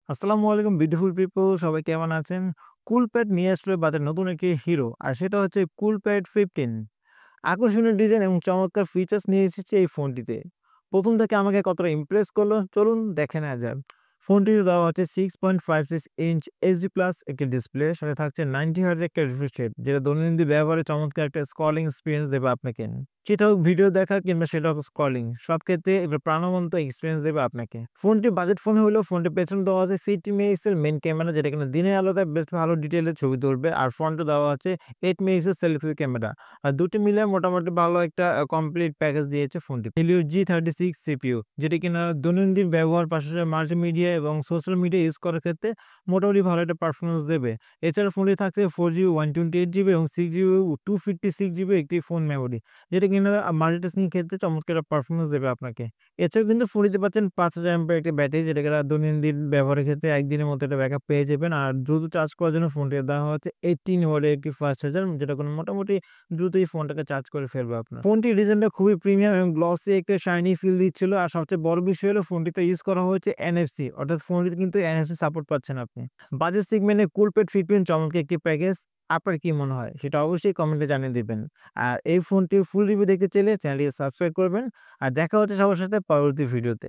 আসসালামু আলাইকুম beautiful people সবাই কেমন আছেন? কুলপ্যাড নিয়ে আসলে বাজারে নতুন একটি হিরো আর সেটা হচ্ছে কুলপ্যাড 15। আকর্ষণীয় ডিজাইন এবং চমৎকার ফিচার্স নিয়ে এসেছে এই ফোনটিতে। ১ম থেকে আমাকে কতটা ইমপ্রেস করলো চলুন দেখে নেওয়া যাক। ফোনটিতে দেওয়া হচ্ছে 6.56 ইঞ্চ এইচডি প্লাস একটি ডিসপ্লে, সাথে থাকছে 90 হার্জ একটা রিফ্রেশ রেট, যেটা দৈনন্দিন ব্যবহারে চমৎকার একটা স্ক্রলিং এক্সপেরিয়েন্স দেবে আপনাকে। সেটা হোক ভিডিও দেখা কিংবা সেটা হোক স্ক্রলিং, সব ক্ষেত্রে এবার প্রাণবন্ত এক্সপিরিয়েন্স দেবে আপনাকে। ফোনটি বাজেট ফোন হলেও ফোনটির পেছনে দেওয়া আছে 50 মেগাপিক্সেল মেইন ক্যামেরা, যেটা কিনা দিনের আলোতে বেশ ভালো ডিটেইলে ছবি তুলবে। আর ফ্রন্টে দেওয়া আছে 8 মেগাপিক্সেল সেলফি ক্যামেরা। আর দুটি মিলে মোটামুটি ভালো একটা কমপ্লিট প্যাকেজ দিয়েছে ফোনটি। Helio G36 সিপিইউ, যেটি কিনা দৈনন্দিন ব্যবহার পাশাপাশি মাল্টিমিডিয়া এবং সোশ্যাল মিডিয়া ইউজ করার ক্ষেত্রে মোটামুটি ভালো একটা পারফরম্যান্স দেবে। এছাড়া ফোনটি থাকছে 4GB 128GB এবং 6GB 256GB একটি ফোন মেমোরি, যেটা কিনা মাল্টিটাস্কিং এর ক্ষেত্রে চমৎকার একটা পারফরম্যান্স দেবে আপনাকে। এছাড়াও কিন্তু ফোনটিতে পাচ্ছেন ৫০০০ এমপিএর একটি ব্যাটারি, যেটা কিনা দৈনন্দিন ব্যবহারের ক্ষেত্রে একদিনের মধ্যে একটা ব্যাকআপ পেয়ে যাবেন। আর দ্রুত চার্জ করার জন্য ফোনটিতে দেওয়া হচ্ছে 18 ওয়াটের একটি ফাস্ট চার্জার, যেটা কোনো মোটামুটি দ্রুতই ফোনটাকে চার্জ করে ফেলবে আপনার। ফোনটির ডিজাইনটা খুবই প্রিমিয়াম এবং গ্লসি একটা শাইনি ফিল দিচ্ছিল। আর সবচেয়ে বড় বিষয় হলো ফোনটিতে ইউজ করা হয়েছে এনএফসি, অর্থাৎ ফোনটিতে কিন্তু এনএফসি সাপোর্ট পাচ্ছেন আপনি। বাজেট সেগমেন্টে কুলপ্যাড 15 চমৎকার একটি প্যাকেজ। আপনার কি মনে হয় সেটা অবশ্যই কমেন্টে জানিয়ে দিবেন। আর এই ফোনটির ফুল রিভিউ দেখতে চাইলে চ্যানেলটিকে সাবস্ক্রাইব করবেন। আর দেখা হচ্ছে সবার সাথে পরবর্তী ভিডিওতে।